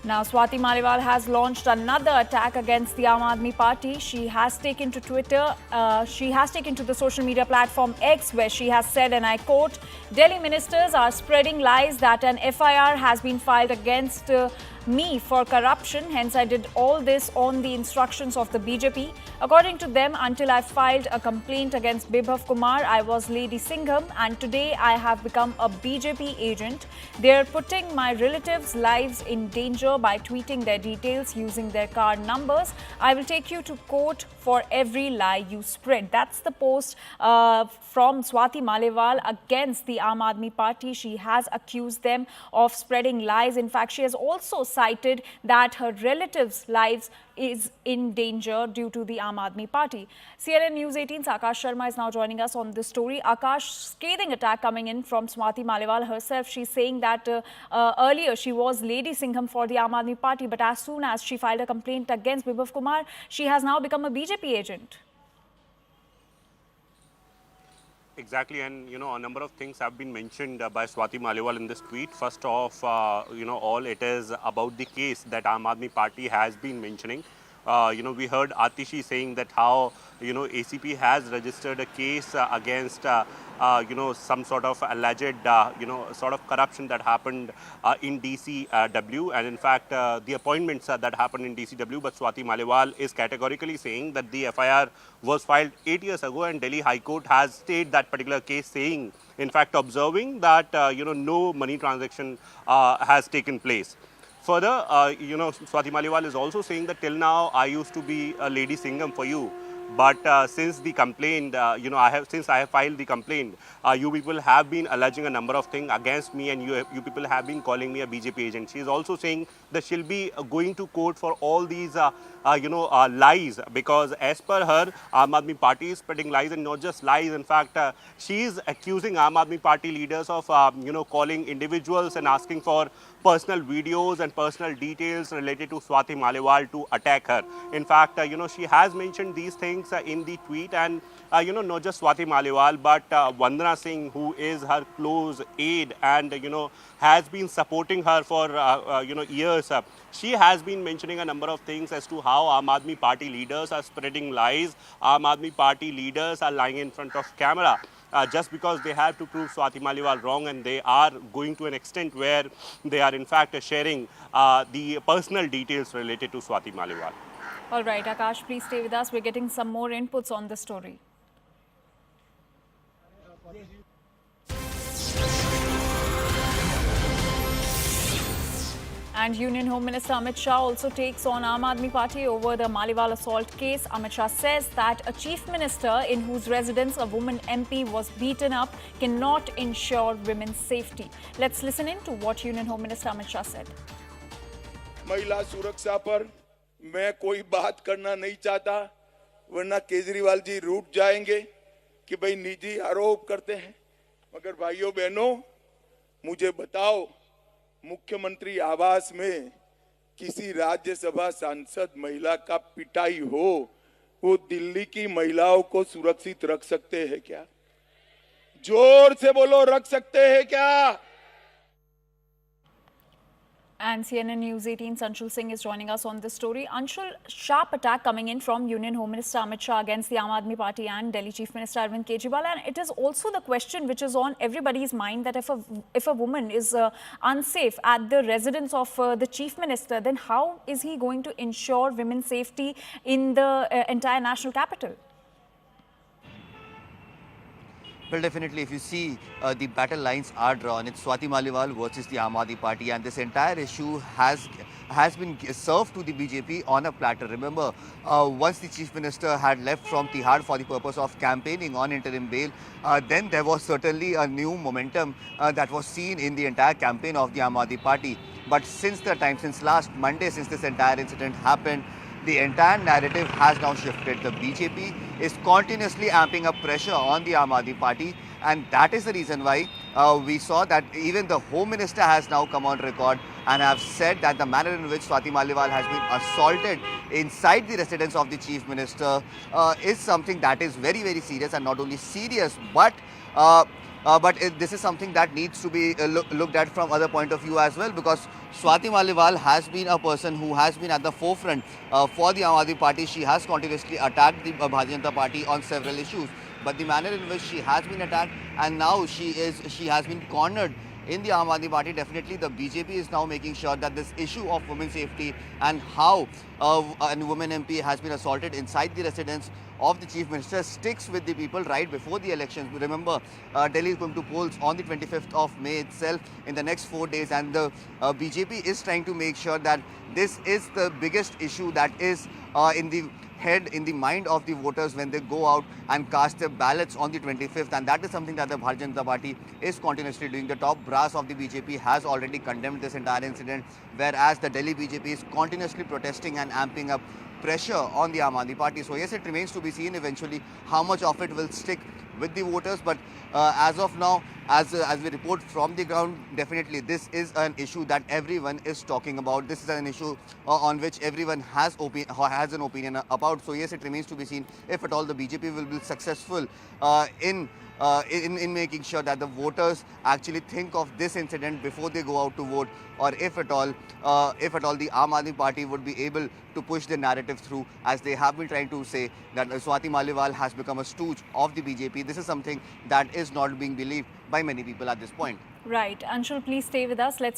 Now, Swati Maliwal has launched another attack against the Aam Aadmi Party. She has taken to Twitter, she has taken to the social media platform X, where she has said, and I quote, Delhi ministers are spreading lies that an FIR has been filed against me for corruption. Hence, I did all this on the instructions of the BJP. According to them, until I filed a complaint against Bibhav Kumar, I was Lady Singham, and today I have become a BJP agent. They are putting my relatives' lives in danger by tweeting their details using their card numbers. I will take you to court for every lie you spread. That's the post from Swati Maliwal against the Aam Aadmi Party. She has accused them of spreading lies. In fact, she has also cited that her relatives' lives is in danger due to the Aam Aadmi Party. CNN News 18's Akash Sharma is now joining us on this story. Akash, scathing attack coming in from Swati Maliwal herself. She's saying that earlier she was Lady Singham for the Aam Aadmi Party, but as soon as she filed a complaint against Bibhav Kumar, she has now become a BJP agent. Exactly, and a number of things have been mentioned by Swati Maliwal in this tweet. First off, all it is about the case that Aam Aadmi Party has been mentioning. We heard Atishi saying that how ACP has registered a case against some sort of alleged sort of corruption that happened in DCW, and in fact the appointments that happened in DCW. But Swati Maliwal is categorically saying that the FIR was filed 8 years ago, and Delhi High Court has stayed that particular case, saying, in fact, observing that no money transaction has taken place. Further, Swati Maliwal is also saying that till now I used to be a Lady Singham for you, but since the complaint, since I have filed the complaint, you people have been alleging a number of things against me, and you people have been calling me a BJP agent. She is also saying that she'll be going to court for all these lies, because as per her, Aam Aadmi Party is spreading lies, and not just lies. In fact, she is accusing Aam Aadmi Party leaders of calling individuals and asking for personal videos and personal details related to Swati Maliwal to attack her. In fact, she has mentioned these things in the tweet, and not just Swati Maliwal, but Vandana Singh, who is her close aide and has been supporting her for years. She has been mentioning a number of things as to how Aam Aadmi Party leaders are spreading lies. Aam Aadmi Party leaders are lying in front of camera just because they have to prove Swati Maliwal wrong, and they are going to an extent where they are in fact sharing the personal details related to Swati Maliwal. All right, Akash, please stay with us. We're getting some more inputs on the story. And Union Home Minister Amit Shah also takes on Aam Aadmi Party over the Maliwal assault case. Amit Shah says that a chief minister in whose residence a woman MP was beaten up cannot ensure women's safety. Let's listen in to what Union Home Minister Amit Shah said. महिला सुरक्षा पर मैं कोई बात करना नहीं चाहता, वरना केजरीवाल जी रूठ जाएंगे कि भाई निजी आरोप करते हैं। मगर भाइयों बहनों, मुझे बताओ, मुख्यमंत्री आवास में किसी राज्यसभा सांसद महिला का पिटाई हो, वो दिल्ली की महिलाओं को सुरक्षित रख सकते हैं क्या? जोर से बोलो, रख सकते हैं क्या? And CNN News 18's Anshul Singh is joining us on this story. Anshul, sharp attack coming in from Union Home Minister Amit Shah against the Aam Aadmi Party and Delhi Chief Minister Arvind Kejriwal. And it is also the question which is on everybody's mind that if a woman is unsafe at the residence of the Chief Minister, then how is he going to ensure women's safety in the entire national capital? Well, definitely, if you see the battle lines are drawn, it's Swati Maliwal versus the Aam Aadmi Party, and this entire issue has been served to the BJP on a platter. Remember, once the Chief Minister had left from Tihar for the purpose of campaigning on interim bail, then there was certainly a new momentum that was seen in the entire campaign of the Aam Aadmi Party. But since last Monday, since this entire incident happened, the entire narrative has now shifted. The BJP is continuously amping up pressure on the Aam Aadmi Party, and that is the reason why we saw that even the Home Minister has now come on record and have said that the manner in which Swati Maliwal has been assaulted inside the residence of the Chief Minister is something that is very, very serious, and not only serious, but but this is something that needs to be looked at from other point of view as well, because Swati Maliwal has been a person who has been at the forefront for the Aam Aadmi Party. She has continuously attacked the Bharatiya Janata Party on several issues, but the manner in which she has been attacked and now she has been cornered in the Aam Aadmi Party, definitely the BJP is now making sure that this issue of women's safety and how a woman MP has been assaulted inside the residence of the Chief Minister sticks with the people right before the elections. Remember, Delhi is going to polls on the 25th of May itself in the next 4 days, and the BJP is trying to make sure that this is the biggest issue that is in the mind of the voters when they go out and cast their ballots on the 25th, and that is something that the Bharatiya Janata Party is continuously doing. The top brass of the BJP has already condemned this entire incident, whereas the Delhi BJP is continuously protesting and amping up pressure on the Aam Aadmi Party. So yes, it remains to be seen eventually how much of it will stick with the voters, but as of now, as we report from the ground, definitely this is an issue that everyone is talking about. This is an issue on which everyone has an opinion about. So yes, it remains to be seen if at all the BJP will be successful in making sure that the voters actually think of this incident before they go out to vote, or if at all the Aam Aadmi Party would be able to push the narrative through, as they have been trying to say that Swati Maliwal has become a stooge of the BJP. This is something that is not being believed by many people at this point. Right. Anshul, please stay with us. Let's